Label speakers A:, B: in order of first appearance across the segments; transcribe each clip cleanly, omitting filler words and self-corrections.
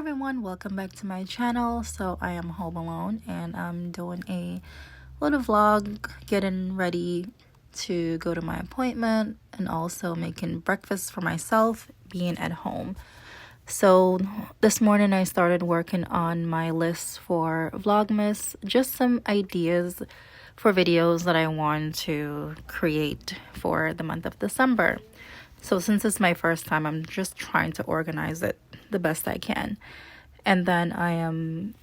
A: everyone, welcome back to my channel. So I am home alone and I'm doing a little vlog, getting ready to go to my appointment and also making breakfast for myself, being at home. So this morning I started working on my list for Vlogmas, just some ideas for videos that I want to create for the month of December. So since it's my first time, I'm just trying to organize it the best I can. And then I am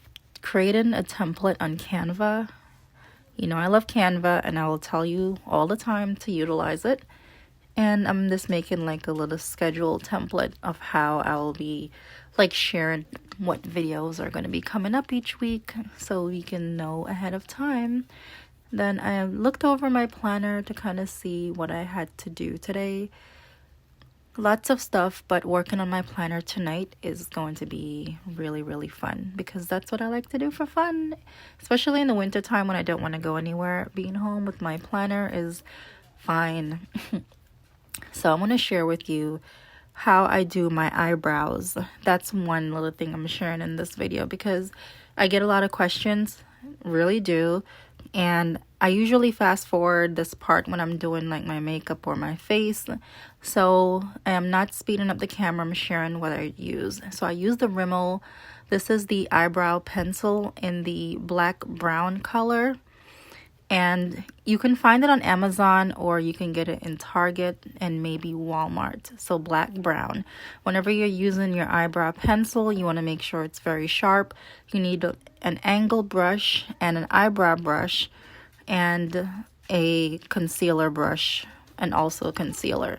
A: creating a template on Canva. You know, I love Canva and I will tell you all the time to utilize it. And I'm just making like a little schedule template of how I will be like sharing what videos are going to be coming up each week so we can know ahead of time. Then I looked over my planner to kind of see what I had to do today. Lots of stuff, but working on my planner tonight is going to be really fun because that's what I like to do for fun, especially in the winter time when I don't want to go anywhere. Being home with my planner is fine. So I'm going to share with you how I do my eyebrows. That's one little thing I'm sharing in this video because I get a lot of questions, really do. And I usually fast forward this part when I'm doing like my makeup or my face. So I am not speeding up the camera. I'm sharing what I use. So I use the Rimmel. This is the eyebrow pencil in the black brown color. And you can find it on Amazon or you can get it in Target and maybe Walmart. So black brown. Whenever you're using your eyebrow pencil, you want to make sure it's very sharp. You need an angle brush and an eyebrow brush and a concealer brush and also concealer.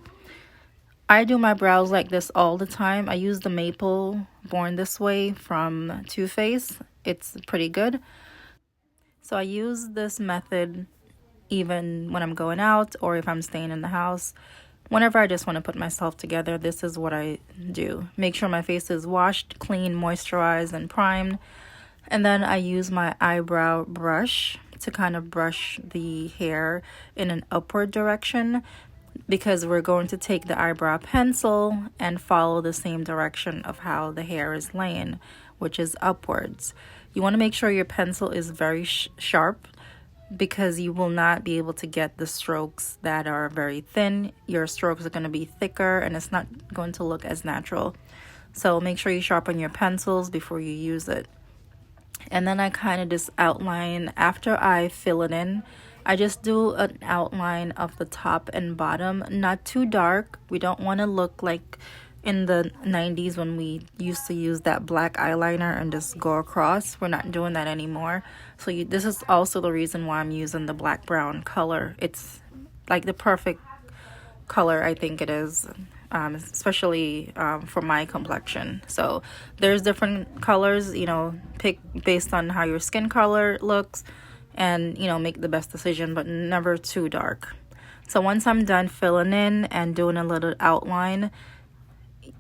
A: I do my brows like this all the time. I use the Maple Born This Way from Too Faced. It's pretty good. So I use this method even when I'm going out or if I'm staying in the house. Whenever I just want to put myself together, this is what I do. Make sure my face is washed, clean, moisturized, and primed. And then I use my eyebrow brush to kind of brush the hair in an upward direction because we're going to take the eyebrow pencil and follow the same direction of how the hair is laying, which is upwards. You want to make sure your pencil is very sharp because you will not be able to get the strokes that are very thin. Your strokes are going to be thicker and it's not going to look as natural. So make sure you sharpen your pencils before you use it. And then I kind of just outline after I fill it in. I just do an outline of the top and bottom, not too dark. We don't want to look like in the 90s when we used to use that black eyeliner and just go across. We're not doing that anymore. So this is also the reason why I'm using the black brown color. It's like the perfect color, I think it is, especially for my complexion. So there's different colors, you know, pick based on how your skin color looks and, you know, make the best decision, but never too dark. So once I'm done filling in and doing a little outline,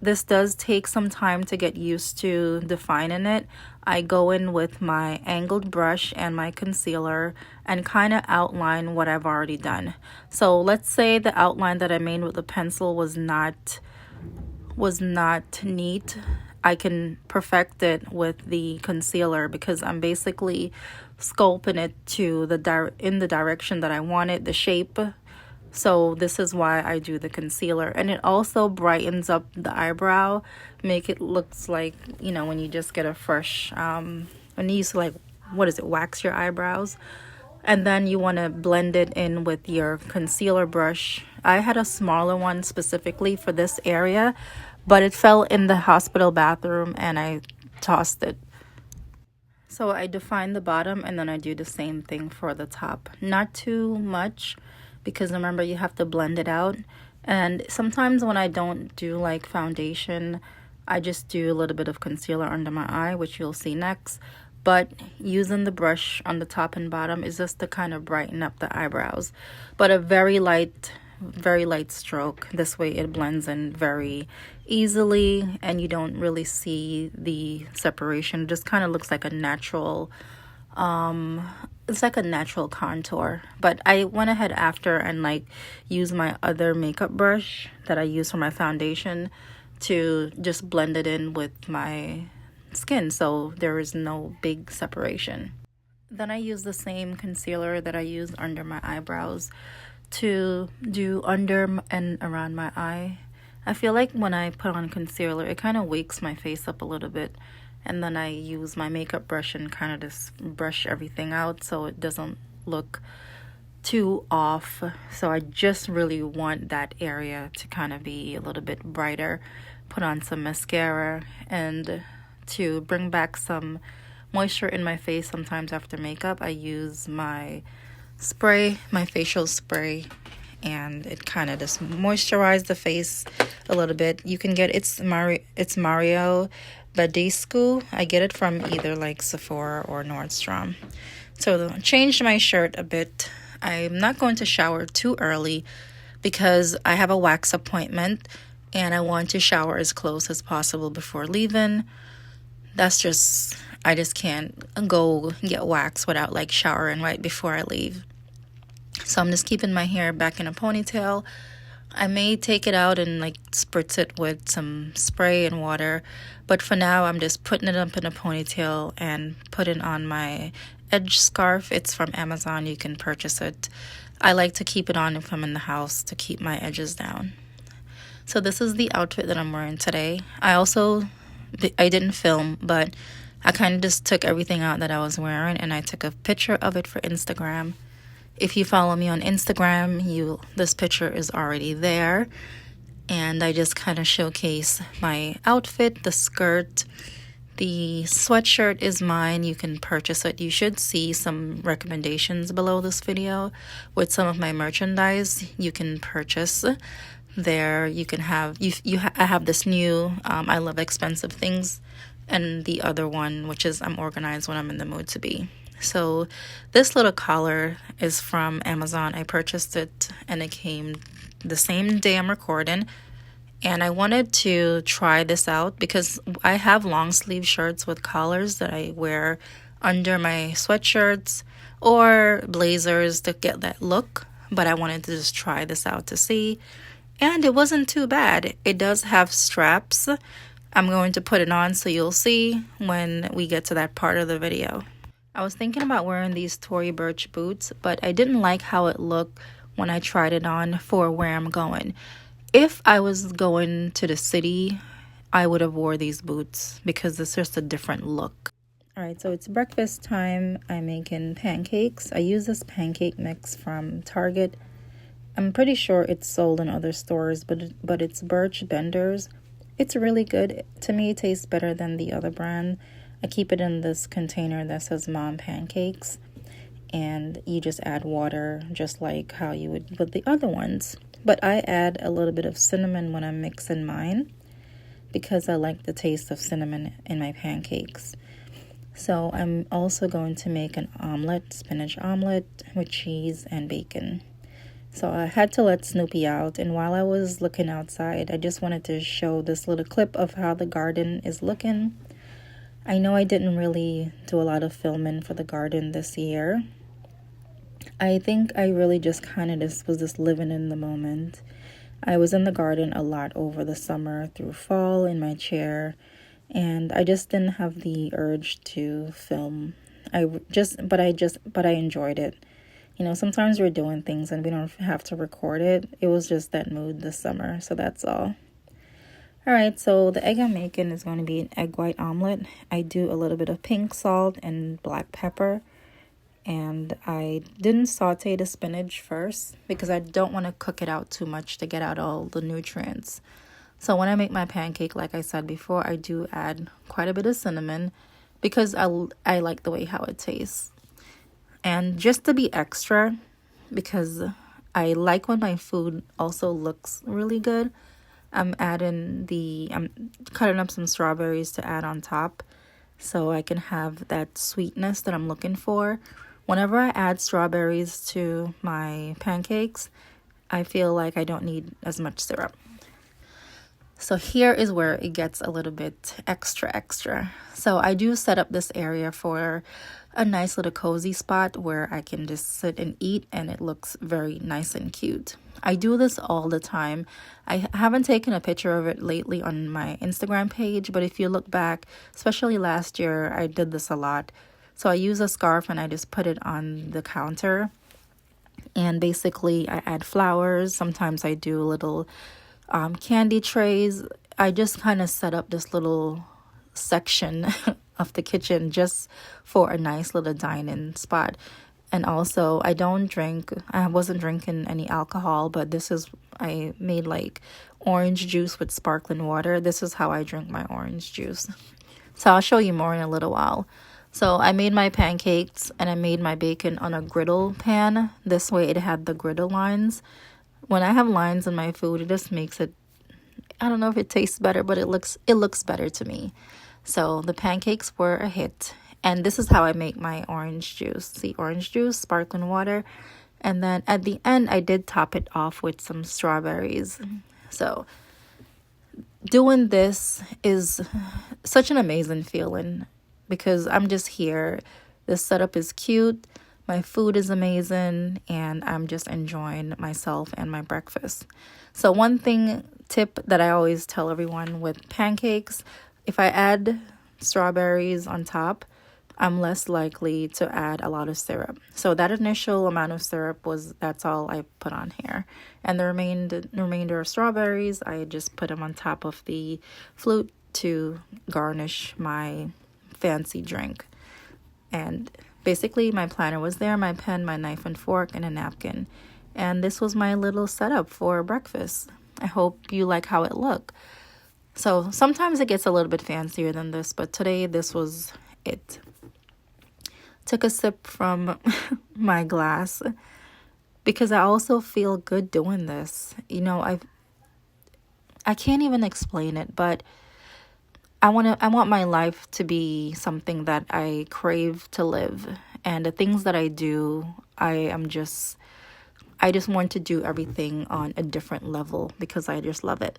A: this does take some time to get used to defining it. I go in with my angled brush and my concealer and kind of outline what I've already done. So let's say the outline that I made with the pencil was not neat. I can perfect it with the concealer because I'm basically sculpting it to in the direction that I want it, the shape. So this is why I do the concealer. And it also brightens up the eyebrow, make it looks like, you know, when you just get a fresh, when you used to like, wax your eyebrows. And then you want to blend it in with your concealer brush. I had a smaller one specifically for this area, but it fell in the hospital bathroom and I tossed it. So I define the bottom and then I do the same thing for the top. Not too much, because remember you have to blend it out. And sometimes when I don't do like foundation, I just do a little bit of concealer under my eye, which you'll see next. But using the brush on the top and bottom is just to kind of brighten up the eyebrows, but a very light stroke. This way it blends in very easily and you don't really see the separation. It just kind of looks like a natural it's like a natural contour. But I went ahead after and like used my other makeup brush that I use for my foundation to just blend it in with my skin, so there is no big separation. Then I use the same concealer that I use under my eyebrows to do under and around my eye. I feel like when I put on concealer, it kind of wakes my face up a little bit, and then I use my makeup brush and kind of just brush everything out so it doesn't look too off. So I just really want that area to kind of be a little bit brighter. Put on some mascara, and to bring back some moisture in my face sometimes after makeup, I use my spray, my facial spray, and it kind of just moisturizes the face a little bit. You can get it's Mario Badescu. I get it from either like Sephora or Nordstrom. So changed my shirt a bit. I'm not going to shower too early because I have a wax appointment and I want to shower as close as possible before leaving. I just can't go get wax without like showering right before I leave. So I'm just keeping my hair back in a ponytail. I may take it out and like spritz it with some spray and water, but for now I'm just putting it up in a ponytail and putting on my edge scarf. It's from Amazon. You can purchase it. I like to keep it on if I'm in the house to keep my edges down. So this is the outfit that I'm wearing today. I didn't film, but I kind of just took everything out that I was wearing and I took a picture of it for Instagram. If you follow me on Instagram, this picture is already there. And I just kind of showcase my outfit, the skirt. The sweatshirt is mine. You can purchase it. You should see some recommendations below this video with some of my merchandise you can purchase there. You can have I have this new I love expensive things, and the other one, which is I'm organized when I'm in the mood to be. So this little collar is from Amazon. I purchased it and it came the same day I'm recording. And I wanted to try this out because I have long sleeve shirts with collars that I wear under my sweatshirts or blazers to get that look. But I wanted to just try this out to see. And it wasn't too bad. It does have straps. I'm going to put it on so you'll see when we get to that part of the video. I was thinking about wearing these Tory Burch boots, but I didn't like how it looked when I tried it on for where I'm going. If I was going to the city, I would have wore these boots because it's just a different look. All right, so it's breakfast time. I'm making pancakes. I use this pancake mix from Target. I'm pretty sure it's sold in other stores, but it's Birch Benders. It's really good. To me, it tastes better than the other brand. I keep it in this container that says Mom Pancakes. And you just add water just like how you would with the other ones. But I add a little bit of cinnamon when I'm mixing mine because I like the taste of cinnamon in my pancakes. So I'm also going to make an omelet, spinach omelet with cheese and bacon. So I had to let Snoopy out, and while I was looking outside, I just wanted to show this little clip of how the garden is looking. I know I didn't really do a lot of filming for the garden this year. I think I really just kind of was just living in the moment. I was in the garden a lot over the summer through fall in my chair, and I just didn't have the urge to film. But I enjoyed it. You know, sometimes we're doing things and we don't have to record it. It was just that mood this summer, so that's all. All right, so the egg I'm making is going to be an egg white omelet. I do a little bit of pink salt and black pepper. And I didn't saute the spinach first because I don't want to cook it out too much to get out all the nutrients. So when I make my pancake, like I said before, I do add quite a bit of cinnamon because I like the way how it tastes. And just to be extra, because I like when my food also looks really good, I'm cutting up some strawberries to add on top so I can have that sweetness that I'm looking for. Whenever I add strawberries to my pancakes, I feel like I don't need as much syrup. So here is where it gets a little bit extra. So I do set up this area for a nice little cozy spot where I can just sit and eat, and it looks very nice and cute. I do this all the time. I haven't taken a picture of it lately on my Instagram page, but if you look back, especially last year, I did this a lot. So I use a scarf and I just put it on the counter, and basically I add flowers. Sometimes I do little candy trays. I just kind of set up this little section of the kitchen just for a nice little dine-in spot. And also, I wasn't drinking any alcohol, but I made like orange juice with sparkling water. This is how I drink my orange juice. So I'll show you more in a little while. So I made my pancakes and I made my bacon on a griddle pan. This way it had the griddle lines. When I have lines in my food, it just makes it, I don't know if it tastes better, but it looks better to me. So the pancakes were a hit. And this is how I make my orange juice. See, orange juice, sparkling water. And then at the end, I did top it off with some strawberries. So doing this is such an amazing feeling because I'm just here. The setup is cute. My food is amazing, and I'm just enjoying myself and my breakfast. So one tip that I always tell everyone with pancakes, if I add strawberries on top, I'm less likely to add a lot of syrup. So that initial amount of syrup that's all I put on here. And the remainder of strawberries, I just put them on top of the flute to garnish my fancy drink. And basically, my planner was there, my pen, my knife and fork, and a napkin. And this was my little setup for breakfast. I hope you like how it looked. So sometimes it gets a little bit fancier than this, but today this was it. Took a sip from my glass because I also feel good doing this. You know, I can't even explain it, but I want my life to be something that I crave to live. And the things that I do, I just want to do everything on a different level because I just love it.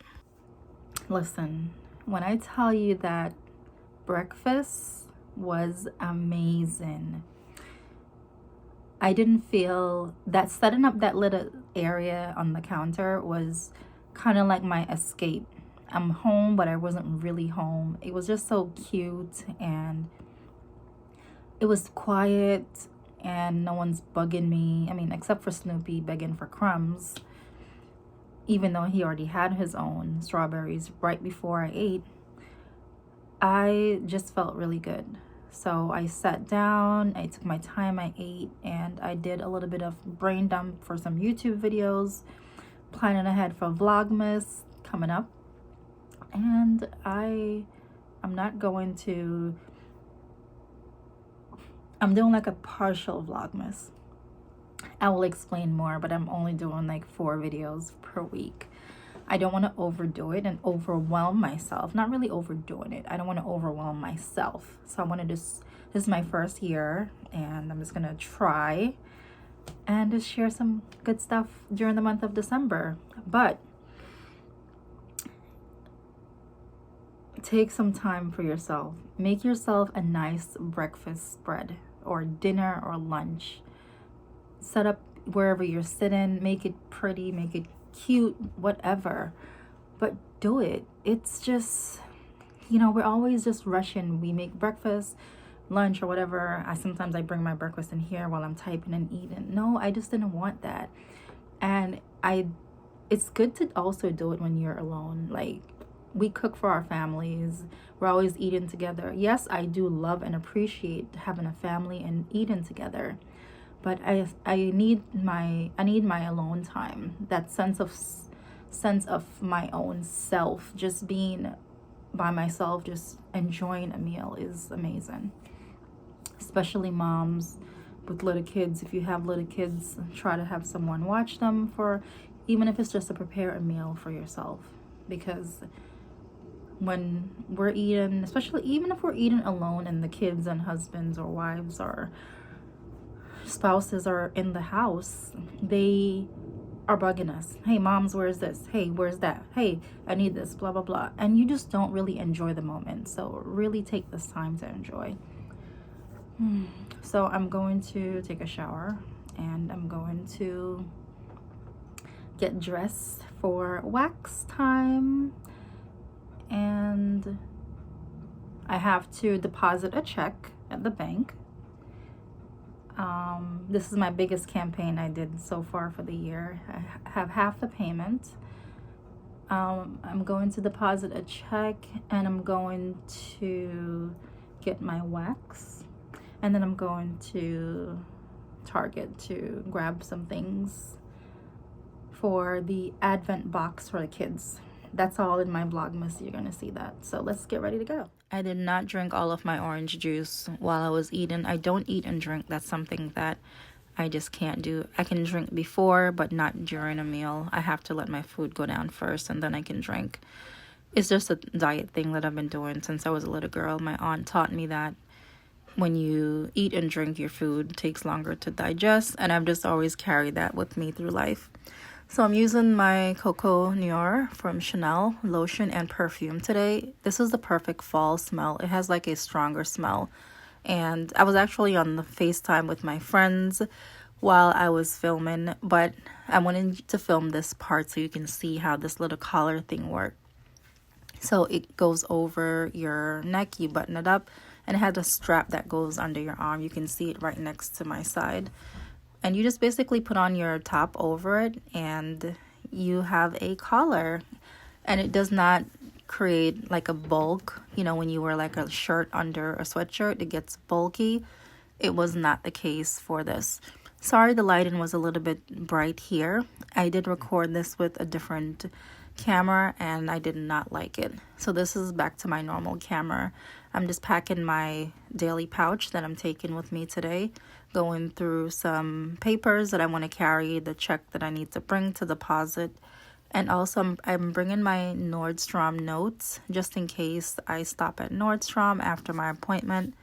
A: Listen, when I tell you that breakfast was amazing, I didn't feel that setting up that little area on the counter was kind of like my escape. I'm home, but I wasn't really home. It was just so cute, and it was quiet, and no one's bugging me. I mean, except for Snoopy begging for crumbs, even though he already had his own strawberries right before I ate. I just felt really good. So I sat down, I took my time, I ate, and I did a little bit of brain dump for some YouTube videos, planning ahead for Vlogmas coming up. And I'm doing like a partial Vlogmas. I will explain more, but I'm only doing like 4 videos per week. I don't want to overdo it and overwhelm myself. Not really overdoing it. I don't want to overwhelm myself. So I want to this is my first year, and I'm just going to try and just share some good stuff during the month of December. But take some time for yourself. Make yourself a nice breakfast spread or dinner or lunch. Set up wherever you're sitting. Make it pretty, make it cute, whatever. But do it. It's just, we're always just rushing. We make breakfast, lunch, or whatever. Sometimes I bring my breakfast in here while I'm typing and eating. No, I just didn't want that. And it's good to also do it when you're alone. Like, we cook for our families. We're always eating together. Yes, I do love and appreciate having a family and eating together. But I need my alone time. That sense of my own self, just being by myself, just enjoying a meal is amazing. Especially moms with little kids. If you have little kids, try to have someone watch them even if it's just to prepare a meal for yourself. Because when we're eating, especially even if we're eating alone and the kids and husbands or wives or spouses are in the house, they are bugging us. Hey, moms, where's this? Hey, where's that? Hey, I need this, blah, blah, blah. And you just don't really enjoy the moment. So really take this time to enjoy. So I'm going to take a shower and I'm going to get dressed for wax time. And I have to deposit a check at the bank. This is my biggest campaign I did so far for the year. I have half the payment. I'm going to deposit a check and I'm going to get my wax, and then I'm going to Target to grab some things for the advent box for the kids. That's all in my Vlogmas. You're gonna see that. So let's get ready to go. I did not drink all of my orange juice while I was eating. I don't eat and drink. That's something that I just can't do. I can drink before, but not during a meal. I have to let my food go down first and then I can drink. It's just a diet thing that I've been doing since I was a little girl. My aunt taught me that when you eat and drink, your food takes longer to digest, and I've just always carried that with me through life. So I'm using my Coco Noir from Chanel lotion and perfume today. This is the perfect fall smell. It has like a stronger smell. And I was actually on the FaceTime with my friends while I was filming, but I wanted to film this part so you can see how this little collar thing works. So it goes over your neck, you button it up, and it has a strap that goes under your arm. You can see it right next to my side. And you just basically put on your top over it and you have a collar. And it does not create like a bulk. You know, when you wear like a shirt under a sweatshirt, it gets bulky. It was not the case for this. Sorry, the lighting was a little bit bright here. I did record this with a different camera and I did not like it. So this is back to my normal camera. I'm just packing my daily pouch that I'm taking with me today, going through some papers that I want to carry, the check that I need to bring to deposit, and also I'm bringing my Nordstrom notes just in case I stop at Nordstrom after my appointment,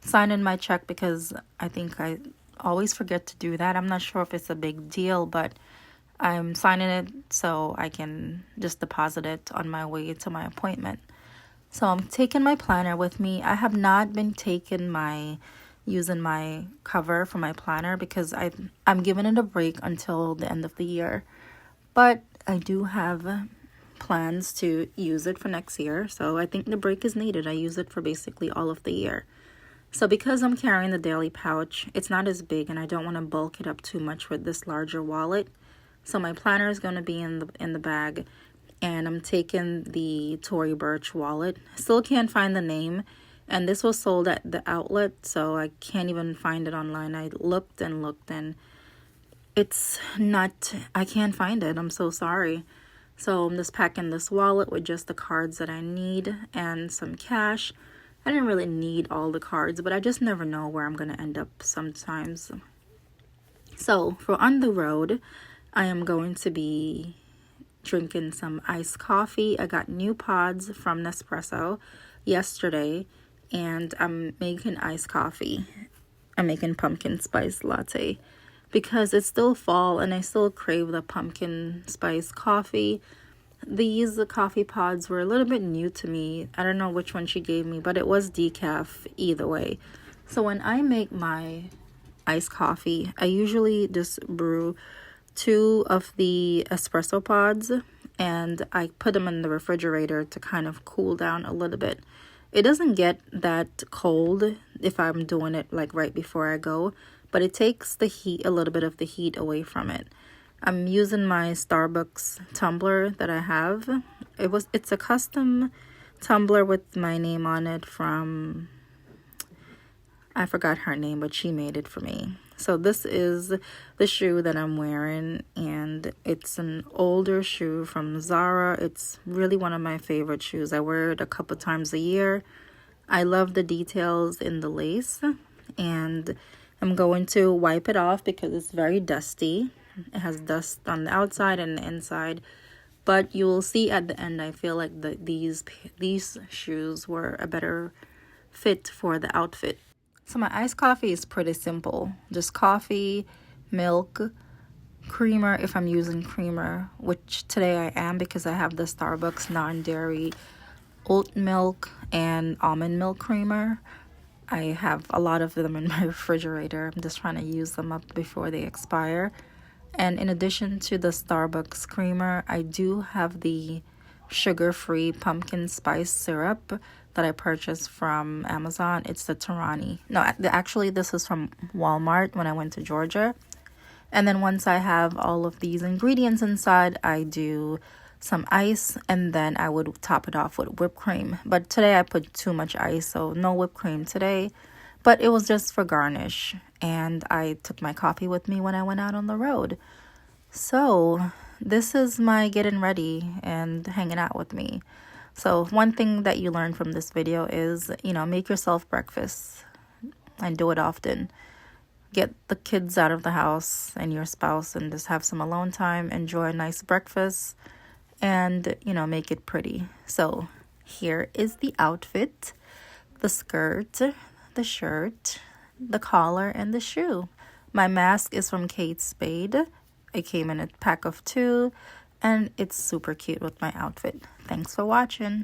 A: sign in my check because I think I always forget to do that. I'm not sure if it's a big deal, but I'm signing it so I can just deposit it on my way to my appointment. So I'm taking my planner with me. I have not been using my cover for my planner because I'm giving it a break until the end of the year. But I do have plans to use it for next year. So I think the break is needed. I use it for basically all of the year. So because I'm carrying the daily pouch, it's not as big and I don't want to bulk it up too much with this larger wallet. So my planner is going to be in the bag, and I'm taking the Tory Burch wallet. Still can't find the name, and this was sold at the outlet, so I can't even find it online. I looked and looked and it's not, I can't find it. I'm so sorry. So I'm just packing this wallet with just the cards that I need and some cash. I didn't really need all the cards, but I just never know where I'm going to end up sometimes. So for on the road, I am going to be drinking some iced coffee. I got new pods from Nespresso yesterday, and I'm making iced coffee. I'm making pumpkin spice latte because it's still fall and I still crave the pumpkin spice coffee. These coffee pods were a little bit new to me. I don't know which one she gave me, but it was decaf either way. So when I make my iced coffee, I usually just brew 2 of the espresso pods and I put them in the refrigerator to kind of cool down a little bit. It doesn't get that cold if I'm doing it like right before I go, but it takes the heat, a little bit of the heat away from it. I'm using my Starbucks tumbler that I have. It's a custom tumbler with my name on it from, I forgot her name, but she made it for me. So this is the shoe that I'm wearing, and it's an older shoe from Zara. It's really one of my favorite shoes. I wear it a couple times a year. I love the details in the lace, and I'm going to wipe it off because it's very dusty. It has dust on the outside and the inside, but you will see at the end I feel like these shoes were a better fit for the outfit. So my iced coffee is pretty simple. Just coffee, milk, creamer if I'm using creamer, which today I am because I have the Starbucks non-dairy oat milk and almond milk creamer. I have a lot of them in my refrigerator. I'm just trying to use them up before they expire. And in addition to the Starbucks creamer, I do have the sugar-free pumpkin spice syrup that I purchased from Amazon. It's the Tarani. No, actually this is from Walmart when I went to Georgia. And then once I have all of these ingredients inside, I do some ice, and then I would top it off with whipped cream. But today I put too much ice, so no whipped cream today. But it was just for garnish. And I took my coffee with me when I went out on the road. So this is my getting ready and hanging out with me. So one thing that you learn from this video is, make yourself breakfast and do it often. Get the kids out of the house and your spouse and just have some alone time. Enjoy a nice breakfast and, make it pretty. So here is the outfit, the skirt, the shirt, the collar, and the shoe. My mask is from Kate Spade. It came in a pack of 2 and it's super cute with my outfit. Thanks for watching.